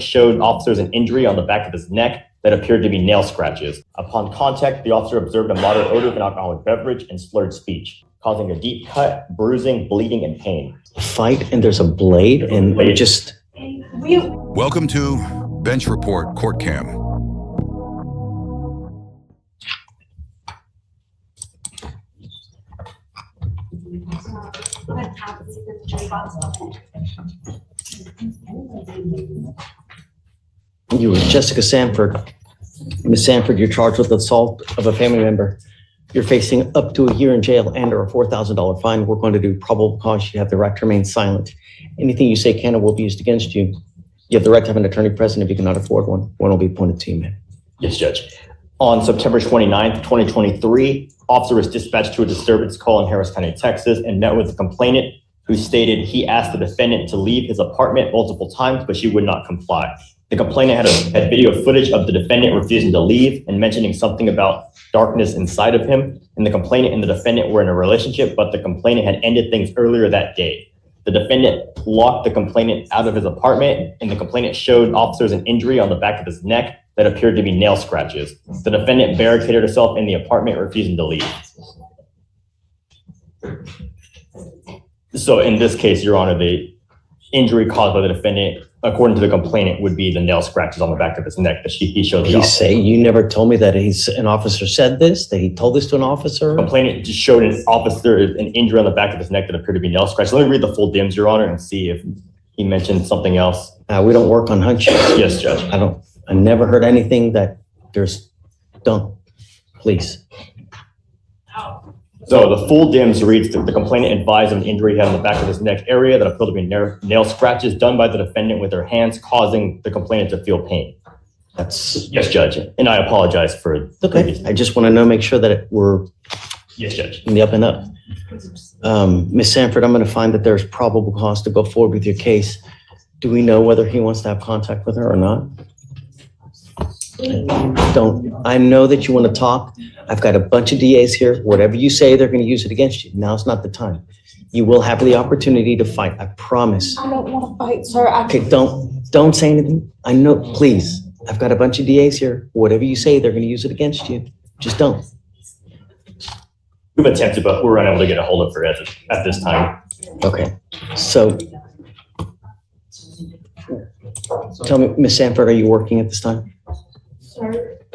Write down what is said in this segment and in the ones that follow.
showed officers an injury on the back of his neck that appeared to be nail scratches. Upon contact, the officer observed a moderate odor of an alcoholic beverage and slurred speech, causing a deep cut, bruising, bleeding, and pain. Fight, and there's a blade, and we just... Welcome to Bench Report Court Cam. You were Jessica Sanford. Miss Sanford, you're charged with assault of a family member. You're facing up to a year in jail and or a $4,000 fine. We're going to do probable cause. You have the right to remain silent. Anything you say can or will be used against you. You have the right to have an attorney present. If you cannot afford one will be appointed to you, ma'am. Yes, Judge. On September 29th, 2023, officer was dispatched to a disturbance call in Harris County, Texas, and met with the complainant, who stated he asked the defendant to leave his apartment multiple times, but she would not comply. The complainant had video footage of the defendant refusing to leave and mentioning something about darkness inside of him. And the complainant and the defendant were in a relationship, but the complainant had ended things earlier that day. The defendant locked the complainant out of his apartment, and the complainant showed officers an injury on the back of his neck that appeared to be nail scratches. The defendant barricaded herself in the apartment, refusing to leave. So in this case, Your Honor, the injury caused by the defendant, according to the complainant, would be the nail scratches on the back of his neck that he showed the officer. You never told me that an officer said this, that he told this to an officer? The complainant just showed an officer an injury on the back of his neck that appeared to be nail scratches. Let me read the full dims, Your Honor, and see if he mentioned something else. We don't work on hunches. Yes, Judge. I never heard anything that don't. Please. So the full dims reads that the complainant advised of an injury he had on the back of his neck area that appeared to be nail scratches done by the defendant with their hands, causing the complainant to feel pain. Yes, Judge. And I apologize for... Okay. I just want to make sure that we're... Yes, Judge. In the up and up. Ms. Sanford, I'm going to find that there's probable cause to go forward with your case. Do we know whether he wants to have contact with her or not? I know that you want to talk. I've got a bunch of DAs here. Whatever you say, they're going to use it against you. Now's not the time. You will have the opportunity to fight. I promise. I don't want to fight, sir. Okay, don't say anything. I know, please. I've got a bunch of DAs here. Whatever you say, they're going to use it against you. Just don't. We've attempted, but we're unable to get a hold of her at this time. Okay. So, tell me, Ms. Sanford, are you working at this time?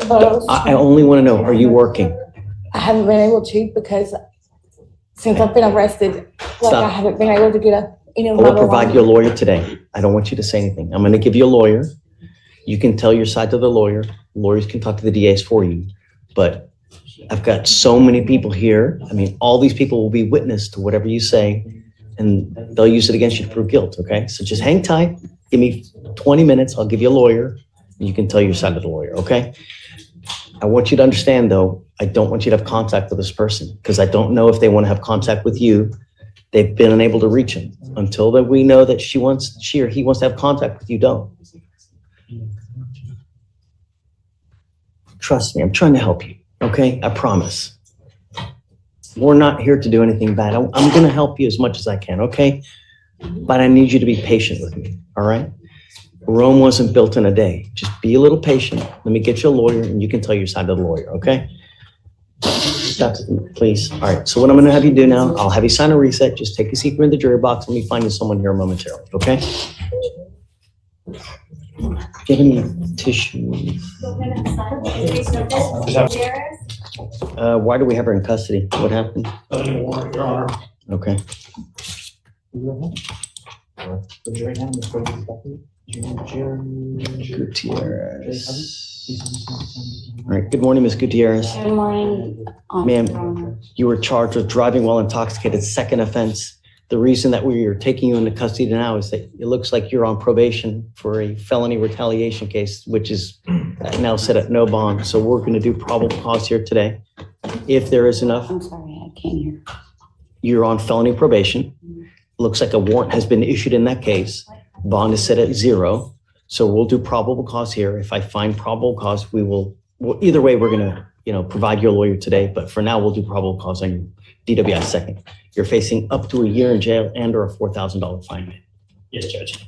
I only want to know, are you working? I haven't been able to because since I've been arrested, I haven't been able to get I will provide you a lawyer today. I don't want you to say anything. I'm going to give you a lawyer. You can tell your side to the lawyer. Lawyers can talk to the DAs for you. But I've got so many people here. I mean, all these people will be witness to whatever you say, and they'll use it against you to prove guilt, okay? So just hang tight. Give me 20 minutes. I'll give you a lawyer. You can tell your side to the lawyer, okay? I want you to understand, though, I don't want you to have contact with this person because I don't know if they want to have contact with you. They've been unable to reach him. Until that we know that she or he wants to have contact with you, don't. Trust me, I'm trying to help you, okay? I promise. We're not here to do anything bad. I'm going to help you as much as I can, okay? But I need you to be patient with me, all right? Rome wasn't built in a day. Just be a little patient. Let me get you a lawyer and you can tell your side to the lawyer, okay? Please. All right. So what I'm going to have you do now, I'll have you sign a reset. Just take a seat in the jury box. Let me find you someone here momentarily, okay? Do you have any tissues? Why do we have her in custody? What happened? Okay. Gutierrez. All right. Good morning, Ms. Gutierrez. Good morning. Ma'am, you were charged with driving while intoxicated, second offense. The reason that we are taking you into custody now is that it looks like you're on probation for a felony retaliation case, which is now set at no bond. So we're going to do probable cause here today. If there is enough. I'm sorry, I can't hear. You're on felony probation. Looks like a warrant has been issued in that case. Bond is set at 0. So we'll do probable cause here. If I find probable cause, either way, we're going to, provide your lawyer today. But for now, we'll do probable cause on DWI second. You're facing up to a year in jail and or a $4,000 fine. Yes, Judge.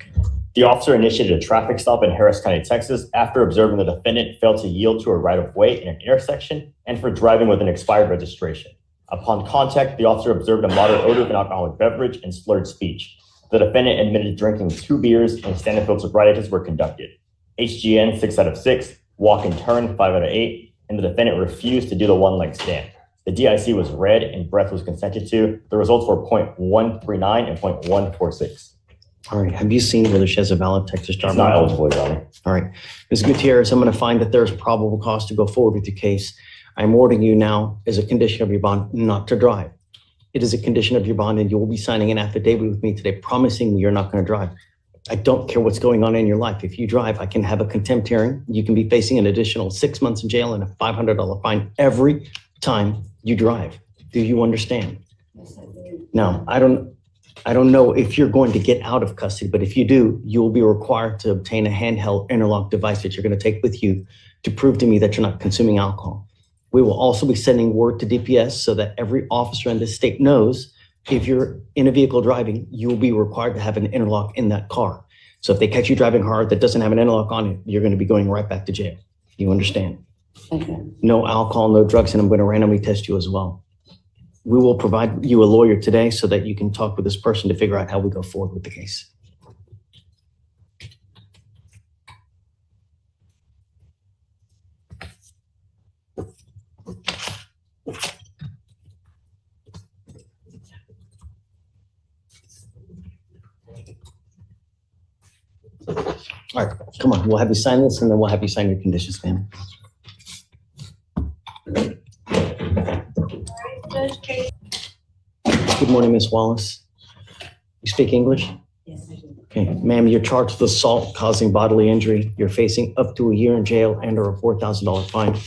The officer initiated a traffic stop in Harris County, Texas, after observing the defendant failed to yield to a right-of-way in an intersection and for driving with an expired registration. Upon contact, the officer observed a moderate odor of an alcoholic beverage and slurred speech. The defendant admitted drinking 2 beers and standard field sobriety tests were conducted. HGN 6 out of 6, walk and turn 5 out of 8, and the defendant refused to do the one-leg stand. The DIC was read and breath was consented to. The results were 0.139 and 0.146. All right. Have you seen whether she has a valid Texas It's driver's not license? eligible, Your Honor. All right. Ms. Gutierrez, I'm going to find that there's probable cause to go forward with your case. I'm ordering you now as a condition of your bond not to drive. It is a condition of your bond, and you will be signing an affidavit with me today promising me you're not going to drive. I don't care what's going on in your life. If you drive, I can have a contempt hearing. You can be facing an additional 6 months in jail and a $500 fine every time you drive. Do you understand? Now, I don't know if you're going to get out of custody, but if you do, you will be required to obtain a handheld interlock device that you're going to take with you to prove to me that you're not consuming alcohol. We will also be sending word to DPS so that every officer in this state knows if you're in a vehicle driving, you will be required to have an interlock in that car. So if they catch you driving hard that doesn't have an interlock on it, you're going to be going right back to jail. You understand? Okay. No alcohol, no drugs, and I'm going to randomly test you as well. We will provide you a lawyer today so that you can talk with this person to figure out how we go forward with the case. All right, come on, we'll have you sign this and then we'll have you sign your conditions, ma'am. Good morning, Miss Wallace. You speak English? Yes, I do. Okay, ma'am, you're charged with assault causing bodily injury. You're facing up to a year in jail and or a $4,000 fine.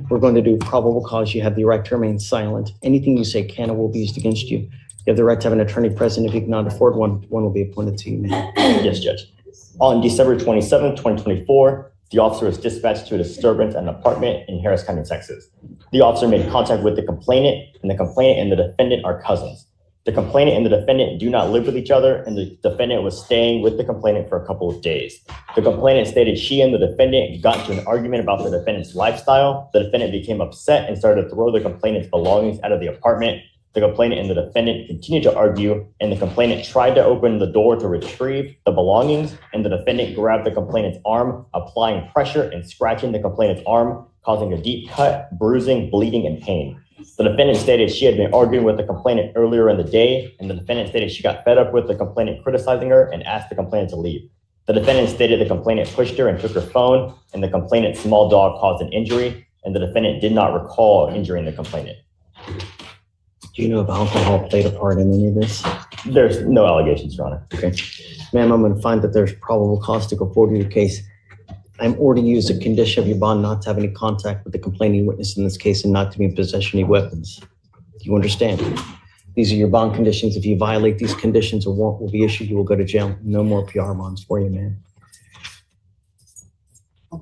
We're going to do probable cause. You have the right to remain silent. Anything you say can or will be used against you. You have the right to have an attorney present. If you cannot afford one will be appointed to you, ma'am. Yes, Judge. On December 27, 2024, the officer was dispatched to a disturbance at an apartment in Harris County, Texas. The officer made contact with the complainant, and the complainant and the defendant are cousins. The complainant and the defendant do not live with each other, and the defendant was staying with the complainant for a couple of days. The complainant stated she and the defendant got into an argument about the defendant's lifestyle. The defendant became upset and started to throw the complainant's belongings out of the apartment. The complainant and the defendant continued to argue, and the complainant tried to open the door to retrieve the belongings, and the defendant grabbed the complainant's arm, applying pressure and scratching the complainant's arm, causing a deep cut, bruising, bleeding, and pain. The defendant stated she had been arguing with the complainant earlier in the day, and the defendant stated she got fed up with the complainant criticizing her and asked the complainant to leave. The defendant stated the complainant pushed her and took her phone, and the complainant's small dog caused an injury, and the defendant did not recall injuring the complainant. Do you know if alcohol played a part in any of this? There's no allegations, Your Honor. Okay. Ma'am, I'm going to find that there's probable cause to go forward with your case. I'm ordering you as a condition of your bond not to have any contact with the complaining witness in this case and not to be in possession of any weapons. Do you understand? These are your bond conditions. If you violate these conditions, a warrant will be issued. You will go to jail. No more PR bonds for you, man. We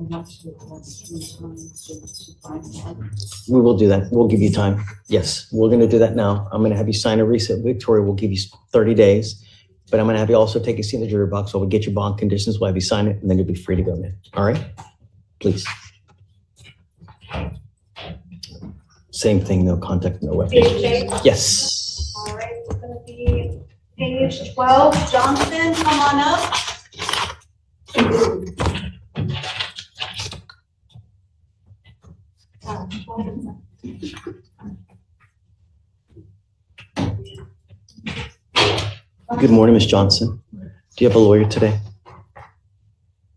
will do that. We'll give you time. Yes, we're going to do that now. I'm going to have you sign a receipt. Victoria will give you 30 days, but I'm going to have you also take a seat in the jury box while we get your bond conditions. We'll have you sign it, and then you'll be free to go, man. All right? Please. Same thing, no contact, no weapons. Yes. All right, it's going to be page 12. Johnson, come on up. Good morning, Ms. Johnson. Do you have a lawyer today?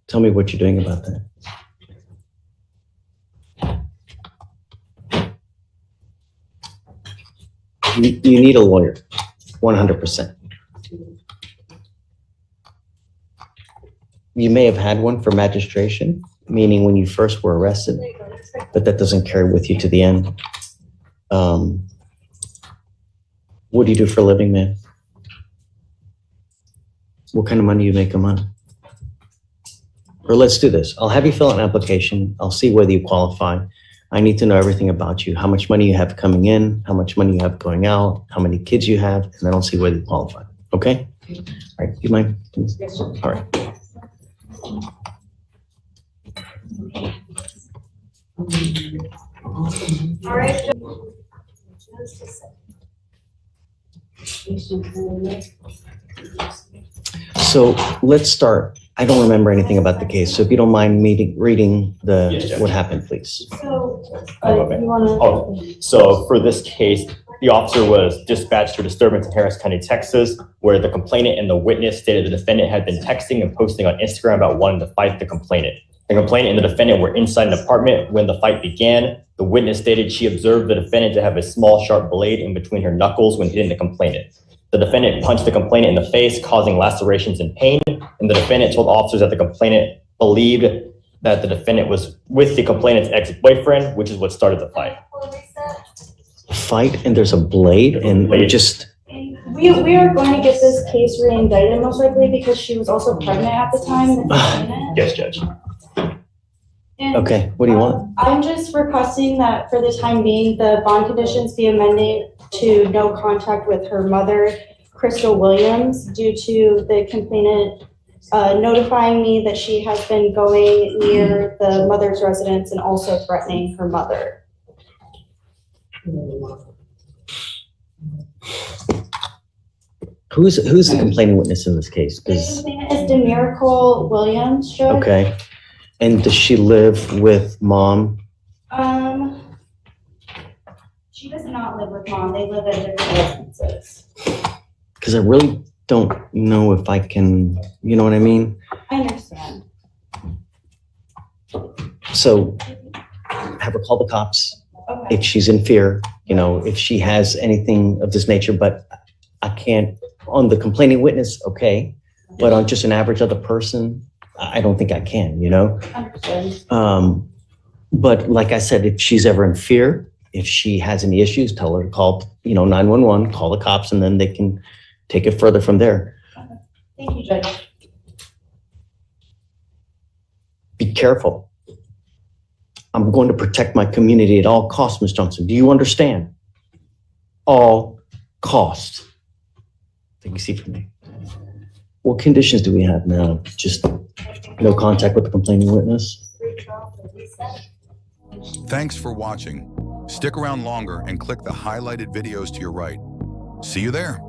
Tell me what you're doing about that. You need a lawyer, 100%. You may have had one for magistration, meaning when you first were arrested, but that doesn't carry with you to the end. What do you do for a living, man? What kind of money you make a month? Or let's do this. I'll have you fill out an application. I'll see whether you qualify. I need to know everything about you, how much money you have coming in, how much money you have going out, how many kids you have, and then I'll see whether you qualify. Okay? All right, you mind? All right. All right. So let's start. I don't remember anything about the case, so if you don't mind me reading Yes, Judge. what happened, please. So, Okay. you wanna? Oh, so for this case, the officer was dispatched to a disturbance in Harris County, Texas, where the complainant and the witness stated the defendant had been texting and posting on Instagram about wanting to fight the complainant. The complainant and the defendant were inside an apartment when the fight began. The witness stated she observed the defendant to have a small, sharp blade in between her knuckles when hitting the complainant. The defendant punched the complainant in the face, causing lacerations and pain, and the defendant told officers that the complainant believed that the defendant was with the complainant's ex-boyfriend, which is what started the fight. Fight and there's a blade and Blade. just, We are going to get this case re-indicted most likely because she was also pregnant at the time. the complainant. Yes, Judge. And, okay, what do you want? I'm just requesting that for the time being, the bond conditions be amended to no contact with her mother, Crystal Williams, due to the complainant notifying me that she has been going near the mother's residence and also threatening her mother. Who's the complaining witness in this case? The 'Cause- complainant is Demiracle Williams, Judge. okay. And does she live with mom? She does not live with mom. They live at different residences. Because I really don't know if I can, you know what I mean? I understand. So have her call the cops Okay. if she's in fear, you know, if she has anything of this nature, but I can't, on the complaining witness, okay, but on just an average other person, I don't think I can, you know? Understood. But like I said, if she's ever in fear, if she has any issues, tell her to call, 911, call the cops, and then they can take it further from there. Thank you, Judge. Be careful. I'm going to protect my community at all costs, Ms. Johnson. Do you understand? All costs. Take a seat for me. What conditions do we have now? Just no contact with the complaining witness? Thanks for watching. Stick around longer and click the highlighted videos to your right. See you there.